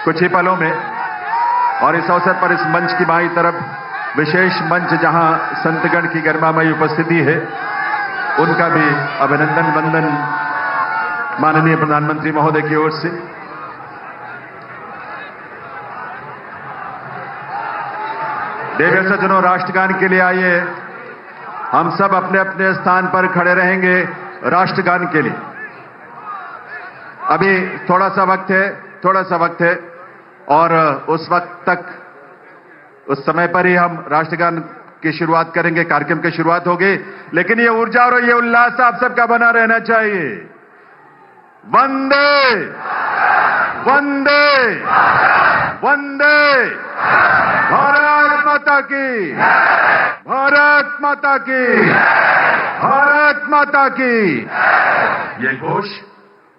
कुछ ही पलों में। और इस अवसर पर इस मंच की बाईं तरफ विशेष मंच जहां संतगण की गरिमामयी उपस्थिति है, उनका भी अभिनंदन वंदन माननीय प्रधानमंत्री महोदय की ओर से। देवी सज्जनों, राष्ट्रगान के लिए आइए। हम सब अपने अपने स्थान पर खड़े रहेंगे राष्ट्रगान के लिए। अभी थोड़ा सा वक्त है और उस वक्त तक, उस समय पर ही हम राष्ट्रगान की शुरुआत करेंगे, कार्यक्रम की शुरुआत होगी। लेकिन ये ऊर्जा और ये उल्लास आप सबका बना रहना चाहिए। वंदे वंदे वंदे, भारत माता की, भारत माता की, भारत माता की। ये घोष,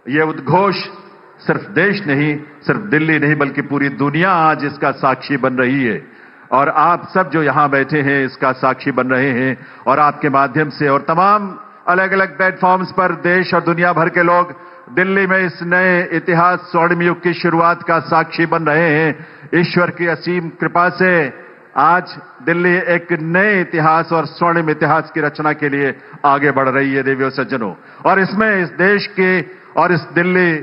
ये उद्घोष सिर्फ देश नहीं, सिर्फ दिल्ली नहीं, बल्कि पूरी दुनिया आज इसका साक्षी बन रही है। और आप सब जो यहां बैठे हैं इसका साक्षी बन रहे हैं। और आपके माध्यम से और तमाम अलग अलग प्लेटफॉर्म्स पर देश और दुनिया भर के लोग दिल्ली में इस नए इतिहास स्वर्णिम युग की शुरुआत का साक्षी बन रहे हैं। ईश्वर की असीम कृपा से आज दिल्ली एक नए इतिहास और स्वर्णिम इतिहास की रचना के लिए आगे बढ़ रही है देवियों सज्जनों। और इसमें इस देश के और इस दिल्ली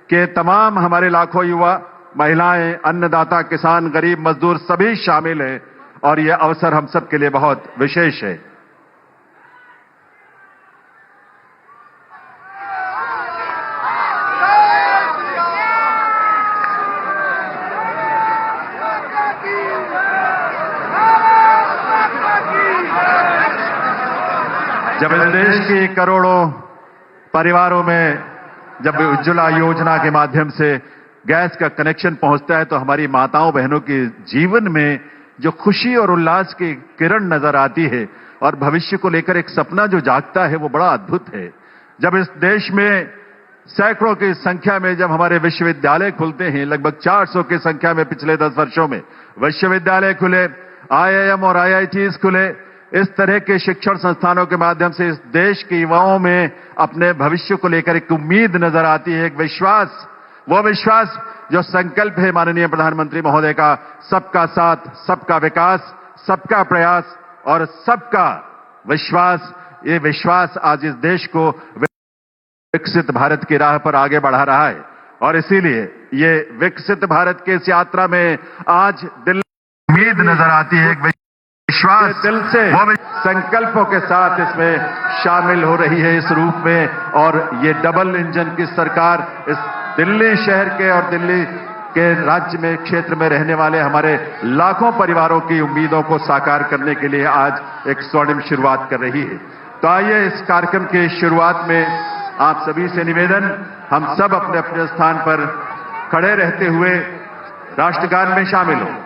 के तमाम हमारे लाखों युवा, महिलाएं, अन्नदाता, किसान, गरीब, मजदूर सभी शामिल हैं। और यह अवसर हम सब के लिए बहुत विशेष है। जब इस देश के करोड़ों परिवारों में जब उज्ज्वला योजना के माध्यम से गैस का कनेक्शन पहुंचता है, तो हमारी माताओं बहनों के जीवन में जो खुशी और उल्लास की किरण नजर आती है और भविष्य को लेकर एक सपना जो जागता है, वो बड़ा अद्भुत है। जब इस देश में सैकड़ों की संख्या में जब हमारे विश्वविद्यालय खुलते हैं, लगभग 400 की संख्या में पिछले 10 वर्षों में विश्वविद्यालय खुले, IIM और IITs खुले, इस तरह के शिक्षण संस्थानों के माध्यम से इस देश के युवाओं में अपने भविष्य को लेकर एक उम्मीद नजर आती है, एक विश्वास। वो विश्वास जो संकल्प है माननीय प्रधानमंत्री महोदय का, सबका साथ, सबका विकास, सबका प्रयास और सबका विश्वास। ये विश्वास आज इस देश को विकसित भारत की राह पर आगे बढ़ा रहा है। और इसीलिए ये विकसित भारत की इस यात्रा में आज दिल्ली उम्मीद नजर आती है, एक विश्वास दिल से वो संकल्पों के साथ इसमें शामिल हो रही है इस रूप में। और ये डबल इंजन की सरकार इस दिल्ली शहर के और दिल्ली के राज्य में, क्षेत्र में रहने वाले हमारे लाखों परिवारों की उम्मीदों को साकार करने के लिए आज एक स्वर्णिम शुरुआत कर रही है। तो आइए इस कार्यक्रम की शुरुआत में आप सभी से निवेदन, हम सब अपने अपने स्थान पर खड़े रहते हुए राष्ट्रगान में शामिल हों।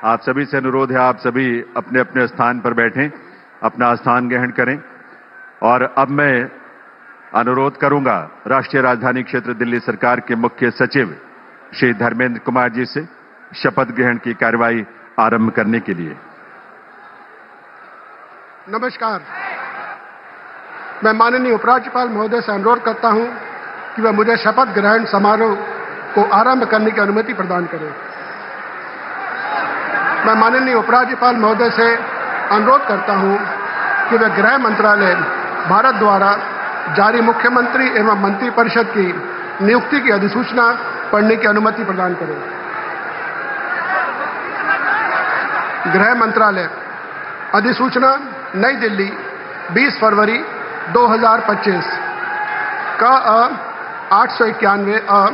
आप सभी से अनुरोध है, आप सभी अपने अपने स्थान पर बैठें, अपना स्थान ग्रहण करें। और अब मैं अनुरोध करूंगा राष्ट्रीय राजधानी क्षेत्र दिल्ली सरकार के मुख्य सचिव श्री धर्मेंद्र कुमार जी से शपथ ग्रहण की कार्यवाही आरंभ करने के लिए। नमस्कार। मैं माननीय उपराज्यपाल महोदय से अनुरोध करता हूं कि वह मुझे शपथ ग्रहण समारोह को आरंभ करने की अनुमति प्रदान करें। मैं माननीय उपराज्यपाल महोदय से अनुरोध करता हूं कि वे गृह मंत्रालय भारत द्वारा जारी मुख्यमंत्री एवं मंत्रिपरिषद की नियुक्ति की अधिसूचना पढ़ने की अनुमति प्रदान करें। गृह मंत्रालय, अधिसूचना नई दिल्ली 20 फरवरी 2025 का 891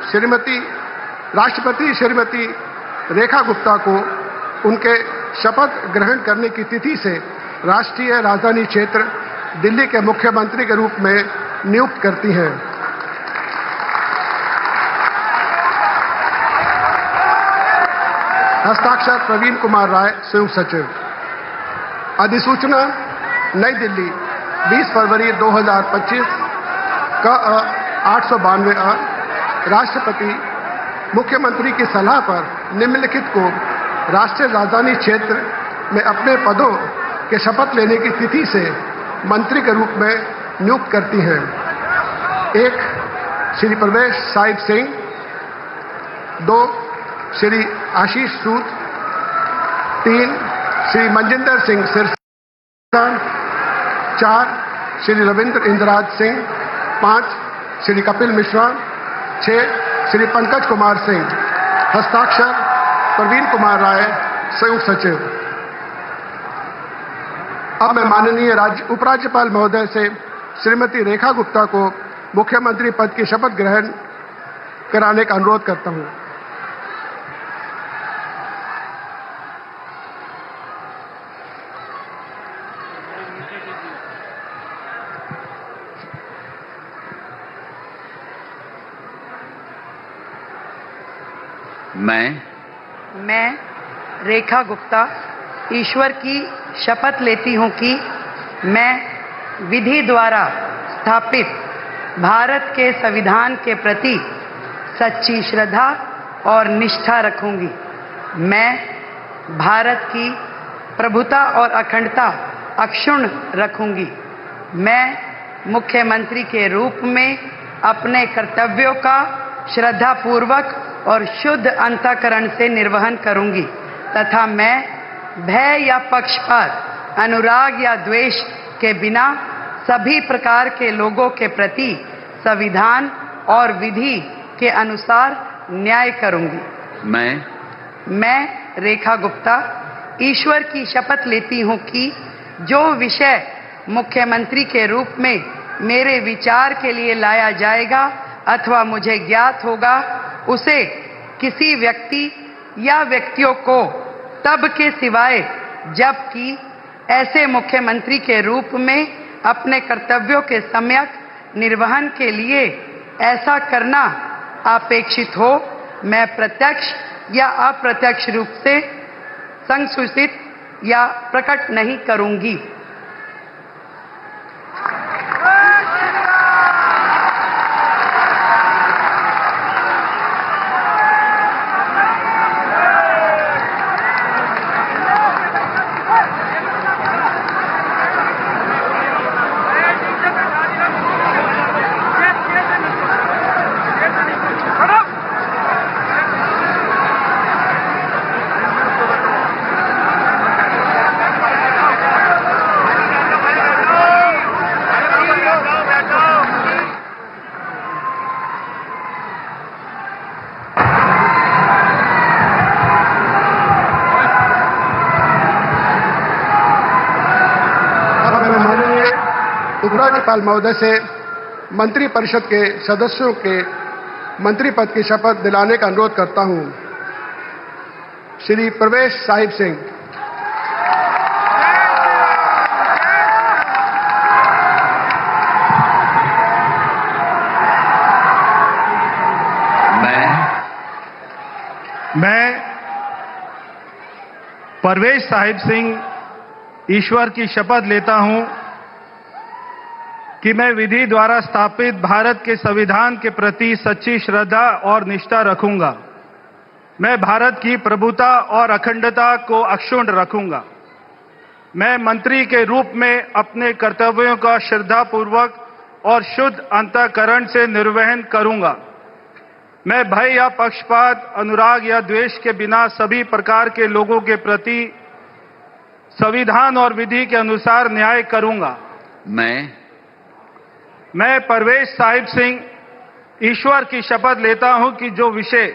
श्रीमती राष्ट्रपति श्रीमती रेखा गुप्ता को उनके शपथ ग्रहण करने की तिथि से राष्ट्रीय राजधानी क्षेत्र दिल्ली के मुख्यमंत्री के रूप में नियुक्त करती हैं। हस्ताक्षर प्रवीण कुमार राय, संयुक्त सचिव। अधिसूचना नई दिल्ली 20 फरवरी 2025 का 892 राष्ट्रपति मुख्यमंत्री की सलाह पर निम्नलिखित को राष्ट्रीय राजधानी क्षेत्र में अपने पदों के शपथ लेने की तिथि से मंत्री के रूप में नियुक्त करती हैं। 1 श्री प्रवेश साहिब सिंह, 2 श्री आशीष सूद, 3 श्री मनजिंदर सिंह सिरसा, 4 श्री रविंद्र इंद्रराज सिंह, 5 श्री कपिल मिश्रा, 6 श्री पंकज कुमार सिंह। हस्ताक्षर प्रवीण कुमार राय, संयुक्त सचिव। अब मैं माननीय उपराज्यपाल महोदय से श्रीमती रेखा गुप्ता को मुख्यमंत्री पद की शपथ ग्रहण कराने का अनुरोध करता हूं। मैं रेखा गुप्ता ईश्वर की शपथ लेती हूं कि मैं विधि द्वारा स्थापित भारत के संविधान के प्रति सच्ची श्रद्धा और निष्ठा रखूंगी। मैं भारत की प्रभुता और अखंडता अक्षुण्ण रखूंगी। मैं मुख्यमंत्री के रूप में अपने कर्तव्यों का श्रद्धापूर्वक और शुद्ध अंतःकरण से निर्वहन करूंगी तथा मैं भय या पक्षपात, अनुराग या द्वेष के बिना सभी प्रकार के लोगों के प्रति संविधान और विधि के अनुसार न्याय करूंगी। मैं रेखा गुप्ता ईश्वर की शपथ लेती हूं कि जो विषय मुख्यमंत्री के रूप में मेरे विचार के लिए लाया जाएगा अथवा मुझे ज्ञात होगा, उसे किसी व्यक्ति या व्यक्तियों को तब के सिवाय जबकि ऐसे मुख्यमंत्री के रूप में अपने कर्तव्यों के सम्यक निर्वहन के लिए ऐसा करना अपेक्षित हो, मैं प्रत्यक्ष या अप्रत्यक्ष रूप से संसूचित या प्रकट नहीं करूंगी। उपराज्यपाल महोदय से मंत्री परिषद के सदस्यों के मंत्री पद की शपथ दिलाने का अनुरोध करता हूं। श्री प्रवेश साहिब सिंह, मैं परवेश साहिब सिंह ईश्वर की शपथ लेता हूं कि मैं विधि द्वारा स्थापित भारत के संविधान के प्रति सच्ची श्रद्धा और निष्ठा रखूंगा। मैं भारत की प्रभुता और अखंडता को अक्षुण्ण रखूंगा। मैं मंत्री के रूप में अपने कर्तव्यों का श्रद्धापूर्वक और शुद्ध अंतःकरण से निर्वहन करूंगा। मैं भय या पक्षपात, अनुराग या द्वेष के बिना सभी प्रकार के लोगों के प्रति संविधान और विधि के अनुसार न्याय करूंगा। मैं परवेश साहिब सिंह ईश्वर की शपथ लेता हूं कि जो विषय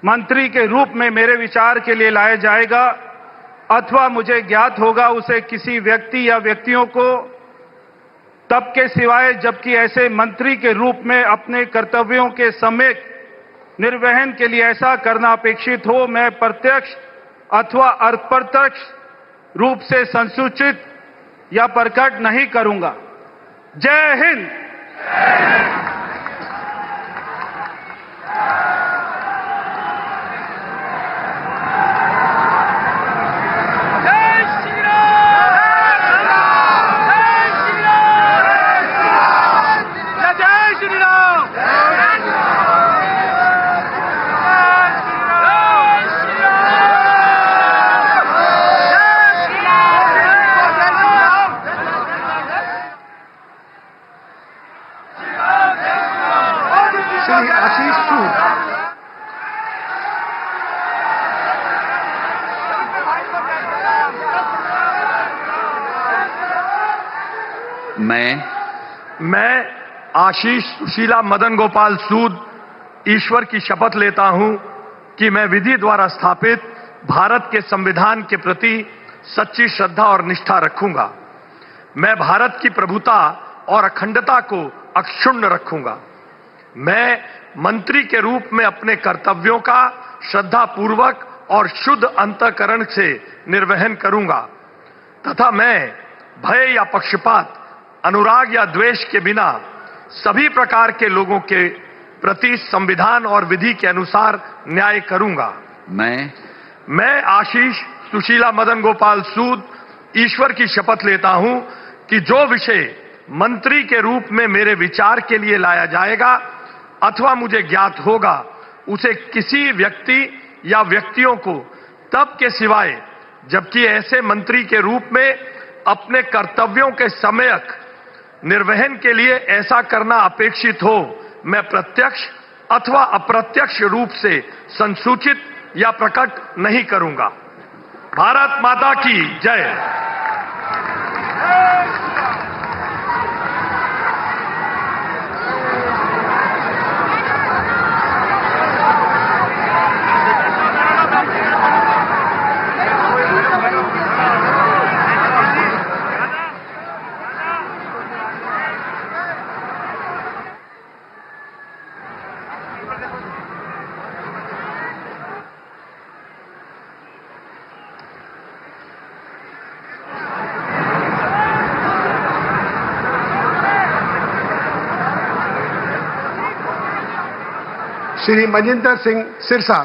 मंत्री के रूप में मेरे विचार के लिए लाया जाएगा अथवा मुझे ज्ञात होगा उसे किसी व्यक्ति या व्यक्तियों को तब के सिवाय जबकि ऐसे मंत्री के रूप में अपने कर्तव्यों के सम्यक निर्वहन के लिए ऐसा करना अपेक्षित हो, मैं प्रत्यक्ष अथवा अप्रत्यक्ष रूप से संसूचित या प्रकट नहीं करूंगा। जय हिंद। श्री आशीष सूद। मैं आशीष सुशीला मदन गोपाल सूद ईश्वर की शपथ लेता हूं कि मैं विधि द्वारा स्थापित भारत के संविधान के प्रति सच्ची श्रद्धा और निष्ठा रखूंगा। मैं भारत की प्रभुता और अखंडता को अक्षुण्ण रखूंगा। मैं मंत्री के रूप में अपने कर्तव्यों का श्रद्धापूर्वक और शुद्ध अंतःकरण से निर्वहन करूंगा तथा मैं भय या पक्षपात, अनुराग या द्वेष के बिना सभी प्रकार के लोगों के प्रति संविधान और विधि के अनुसार न्याय करूंगा। मैं आशीष सुशीला मदन गोपाल सूद ईश्वर की शपथ लेता हूं कि जो विषय मंत्री के रूप में मेरे विचार के लिए लाया जाएगा अथवा मुझे ज्ञात होगा उसे किसी व्यक्ति या व्यक्तियों को तब के सिवाय जबकि ऐसे मंत्री के रूप में अपने कर्तव्यों के सम्यक निर्वहन के लिए ऐसा करना अपेक्षित हो, मैं प्रत्यक्ष अथवा अप्रत्यक्ष रूप से संसूचित या प्रकट नहीं करूंगा। भारत माता की जय। श्री मजिंदर सिंह सिरसा।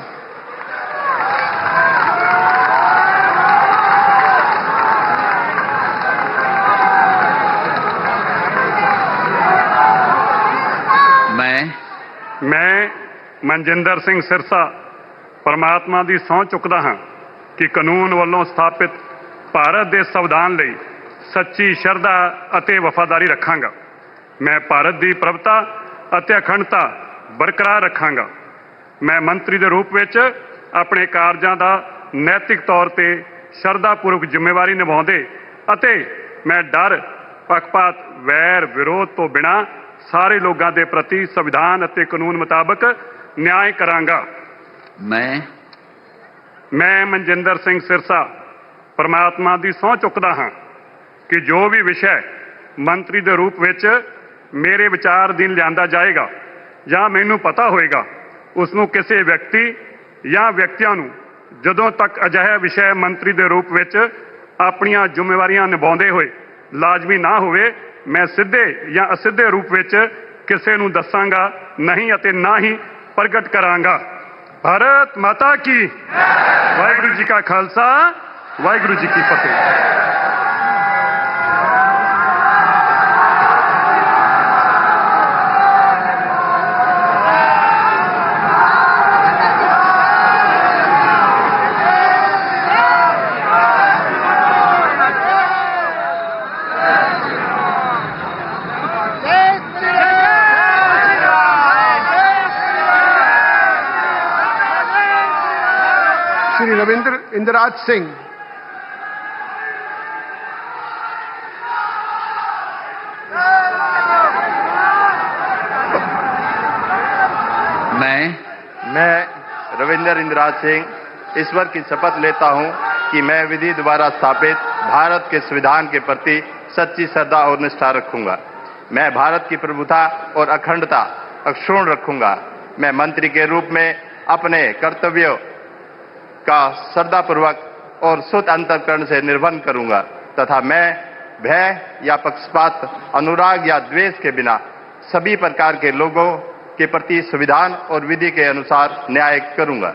मैं मनजिंदर सिंह सिरसा परमात्मा ਦੀ ਸਹੁੰ ਚੁੱਕਦਾ ਹਾਂ ਕਿ ਕਾਨੂੰਨ ਵੱਲੋਂ ਸਥਾਪਿਤ ਭਾਰਤ ਦੇ ਸੰਵਿਧਾਨ ਲਈ ਸੱਚੀ ਸ਼ਰਧਾ ਅਤੇ ਵਫਾਦਾਰੀ ਰੱਖਾਂਗਾ। ਮੈਂ ਭਾਰਤ ਦੀ ਪ੍ਰਭੁਤਾ ਅਤੇ ਅਖੰਡਤਾ ਬਰਕਰਾਰ ਰੱਖਾਂਗਾ। ਮੈਂ ਮੰਤਰੀ ਦੇ ਰੂਪ ਵਿੱਚ ਆਪਣੇ ਕਾਰਜਾਂ ਦਾ ਨੈਤਿਕ ਤੌਰ ਤੇ ਸ਼ਰਧਾਪੂਰਵਕ ਜ਼ਿੰਮੇਵਾਰੀ ਨਿਭਾਉਂਦੇ ਅਤੇ ਮੈਂ ਡਰ, ਪੱਖਪਾਤ, ਵੈਰ, ਵਿਰੋਧ ਤੋਂ ਬਿਨਾਂ ਸਾਰੇ ਲੋਕਾਂ ਦੇ ਪ੍ਰਤੀ ਸੰਵਿਧਾਨ ਅਤੇ ਕਾਨੂੰਨ ਮੁਤਾਬਕ ਨਿਆਂ ਕਰਾਂਗਾ। ਮੈਂ ਮਨਜਿੰਦਰ ਸਿੰਘ ਸਿਰਸਾ ਪਰਮਾਤਮਾ ਦੀ ਸਹੁੰ ਚੁੱਕਦਾ ਹਾਂ ਕਿ ਜੋ ਵੀ ਵਿਸ਼ਾ ਮੰਤਰੀ ਦੇ ਰੂਪ ਵਿੱਚ ਮੇਰੇ ਵਿਚਾਰ ਅਧੀਨ ਲਿਆਂਦਾ ਜਾਏਗਾ ਜਾਂ ਮੈਨੂੰ ਪਤਾ ਹੋਏਗਾ ਉਸ ਨੂੰ ਕਿਸੇ ਵਿਅਕਤੀ ਜਾਂ ਵਿਅਕਤੀਆਂ ਨੂੰ ਜਦੋਂ ਤੱਕ ਅਜਿਹਾ ਵਿਸ਼ਾ ਮੰਤਰੀ ਦੇ ਰੂਪ ਵਿੱਚ ਆਪਣੀਆਂ ਜ਼ਿੰਮੇਵਾਰੀਆਂ ਨਿਭਾਉਂਦੇ ਹੋਏ ਲਾਜ਼ਮੀ ਨਾ ਹੋਵੇ ਮੈਂ ਸਿੱਧੇ ਜਾਂ ਅਸਿੱਧੇ ਰੂਪ ਵਿੱਚ ਕਿਸੇ ਨੂੰ ਦੱਸਾਂਗਾ ਨਹੀਂ ਅਤੇ ਨਾ ਹੀ ਪ੍ਰਗਟ ਕਰਾਂਗਾ। ਭਾਰਤ ਮਾਤਾ ਕੀ ਵਾਹਿਗੁਰੂ ਜੀ ਕਾ ਖਾਲਸਾ ਵਾਹਿਗੁਰੂ ਜੀ ਕੀ ਫਤਿਹ। श्री रविंद्र इंद्राज सिंह। मैं रविंदर इंद्राज सिंह ईश्वर की शपथ लेता हूं कि मैं विधि द्वारा स्थापित भारत के संविधान के प्रति सच्ची श्रद्धा और निष्ठा रखूंगा। मैं भारत की प्रभुता और अखंडता अक्षुण्ण रखूंगा। मैं मंत्री के रूप में अपने कर्तव्यों का श्रद्धापूर्वक और शुद्ध अंतःकरण से निर्वहन करूंगा तथा मैं भय या पक्षपात, अनुराग या द्वेष के बिना सभी प्रकार के लोगों के प्रति संविधान और विधि के अनुसार न्याय करूंगा।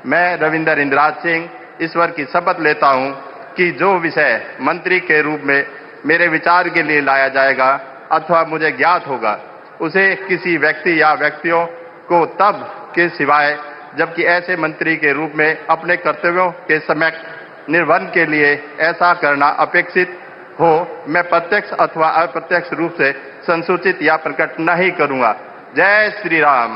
मैं रविंदर इंद्राज सिंह ईश्वर की शपथ लेता हूं कि जो विषय मंत्री के रूप में मेरे विचार के लिए लाया जाएगा अथवा मुझे ज्ञात होगा, उसे किसी व्यक्ति या व्यक्तियों को तब के सिवाय जबकि ऐसे मंत्री के रूप में अपने कर्तव्यों के सम्यक निर्वहन के लिए ऐसा करना अपेक्षित हो, मैं प्रत्यक्ष अथवा अप्रत्यक्ष रूप से संसूचित या प्रकट नहीं करूंगा। जय श्री राम।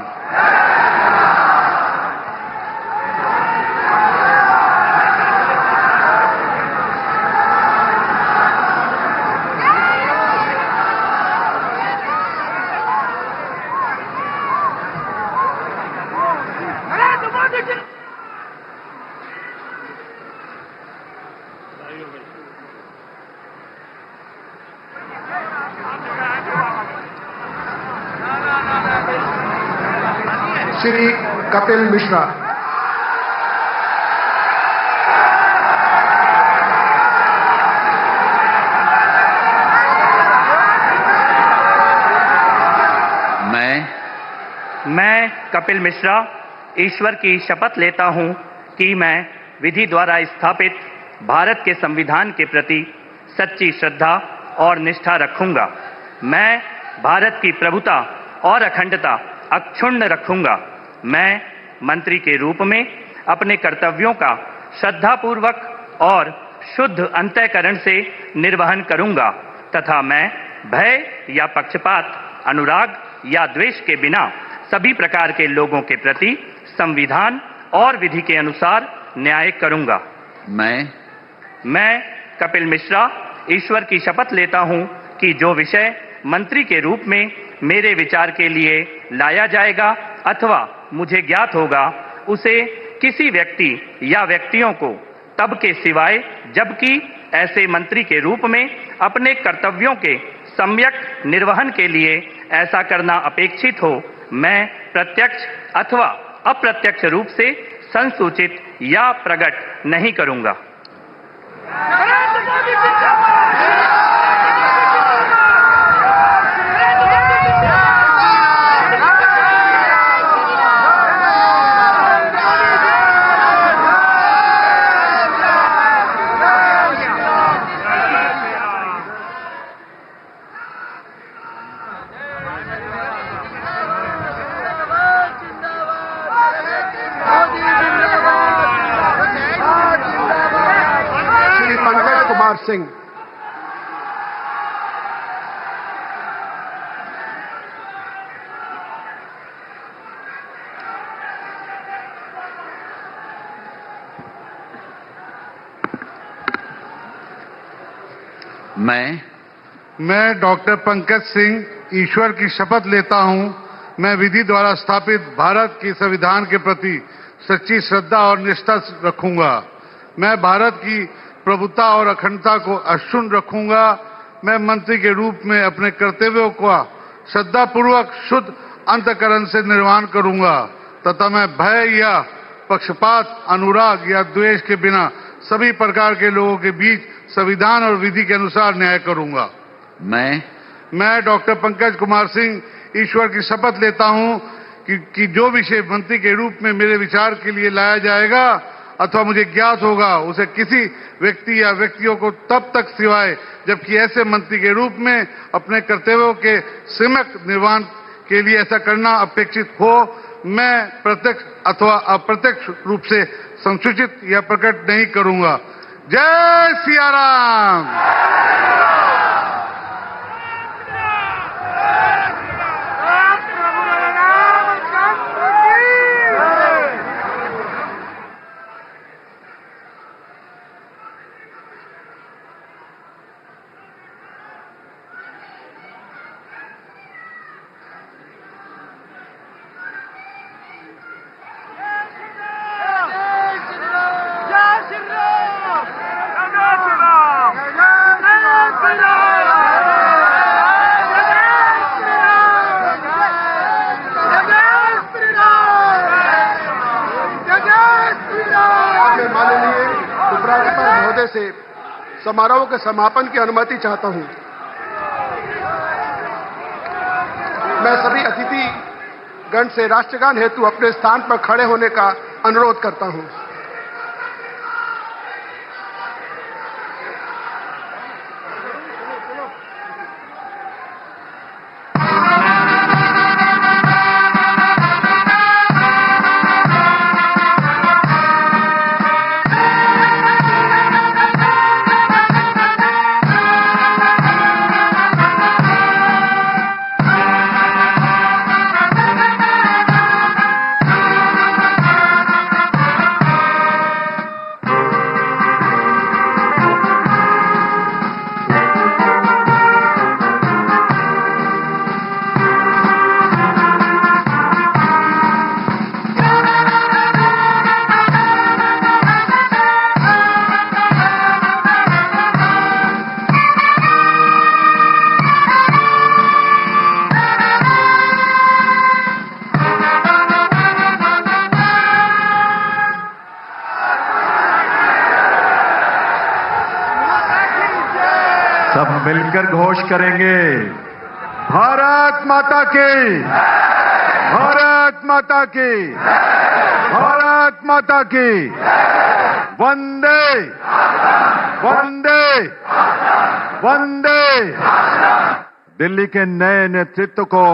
श्री कपिल मिश्रा। मैं कपिल मिश्रा ईश्वर की शपथ लेता हूं कि मैं विधि द्वारा स्थापित भारत के संविधान के प्रति सच्ची श्रद्धा और निष्ठा रखूंगा। मैं भारत की प्रभुता और अखंडता अक्षुण्ण रखूंगा। मैं मंत्री के रूप में अपने कर्तव्यों का श्रद्धापूर्वक और शुद्ध अंतःकरण से निर्वहन करूंगा तथा मैं भय या पक्षपात, अनुराग या द्वेष के बिना सभी प्रकार के लोगों के प्रति संविधान और विधि के अनुसार न्याय करूंगा। मैं कपिल मिश्रा ईश्वर की शपथ लेता हूं कि जो विषय मंत्री के रूप में मेरे विचार के लिए लाया जाएगा अथवा मुझे ज्ञात होगा, उसे किसी व्यक्ति या व्यक्तियों को तब के सिवाय जबकि ऐसे मंत्री के रूप में अपने कर्तव्यों के सम्यक निर्वहन के लिए ऐसा करना अपेक्षित हो, मैं प्रत्यक्ष अथवा अप्रत्यक्ष रूप से संसूचित या प्रकट नहीं करूंगा। सिंह। मैं डॉक्टर पंकज सिंह ईश्वर की शपथ लेता हूं, मैं विधि द्वारा स्थापित भारत के संविधान के प्रति सच्ची श्रद्धा और निष्ठा रखूंगा। मैं भारत की प्रभुता और अखंडता को अक्षुण्ण रखूंगा। मैं मंत्री के रूप में अपने कर्तव्यों का श्रद्धापूर्वक शुद्ध अंतःकरण से निर्वहन करूंगा तथा मैं भय या पक्षपात, अनुराग या द्वेष के बिना सभी प्रकार के लोगों के बीच संविधान और विधि के अनुसार न्याय करूंगा। मैं डॉक्टर पंकज कुमार सिंह ईश्वर की शपथ लेता हूं कि जो विषय मंत्री के रूप में मेरे विचार के लिए लाया जाएगा अथवा मुझे ज्ञात होगा, उसे किसी व्यक्ति या व्यक्तियों को तब तक सिवाय जबकि ऐसे मंत्री के रूप में अपने कर्तव्यों के सम्यक निर्वहन के लिए ऐसा करना अपेक्षित हो, मैं प्रत्यक्ष अथवा अप्रत्यक्ष रूप से संसूचित या प्रकट नहीं करूंगा। जय सिया राम। महोदय से समारोह के समापन की अनुमति चाहता हूं। मैं सभी अतिथि गण से राष्ट्रगान हेतु अपने स्थान पर खड़े होने का अनुरोध करता हूं। सब मिलकर घोष करेंगे, भारत माता की, भारत माता की, भारत माता की, वंदे वंदे वंदे। दिल्ली के नए नेतृत्व को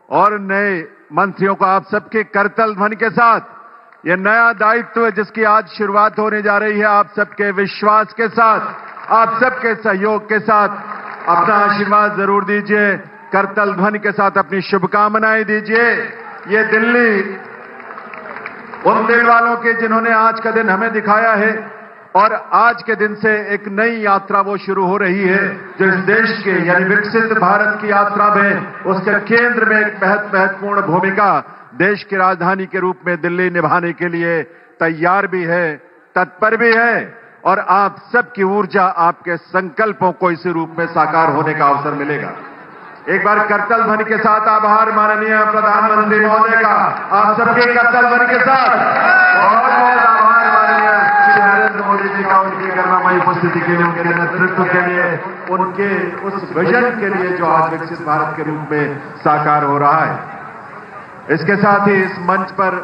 और नए मंत्रियों को आप सबके करतल ध्वनि के साथ ये नया दायित्व जिसकी आज शुरुआत होने जा रही है, आप सबके विश्वास के साथ, आप सबके सहयोग के साथ अपना आशीर्वाद जरूर दीजिए, करतल ध्वनि के साथ अपनी शुभकामनाएं दीजिए। ये दिल्ली उन दिल वालों के जिन्होंने आज का दिन हमें दिखाया है और आज के दिन से एक नई यात्रा वो शुरू हो रही है जो इस देश के यानी विकसित भारत की यात्रा में उसके केंद्र में एक महत्वपूर्ण भूमिका देश की राजधानी के रूप में दिल्ली निभाने के लिए तैयार भी है, तत्पर भी है और आप सबकी ऊर्जा, आपके संकल्पों को इसी रूप में साकार होने का अवसर मिलेगा। एक बार करतल ध्वनि के साथ आभार माननीय प्रधानमंत्री महोदय का, आप सबके करतल ध्वनि के साथ बहुत बहुत आभार माननीय श्री नरेंद्र मोदी जी का, उनकी गरिमामयी उपस्थिति के लिए, उनके नेतृत्व के लिए, उनके उस विजन के लिए जो आज विकसित भारत के रूप में साकार हो रहा है। इसके साथ ही इस मंच पर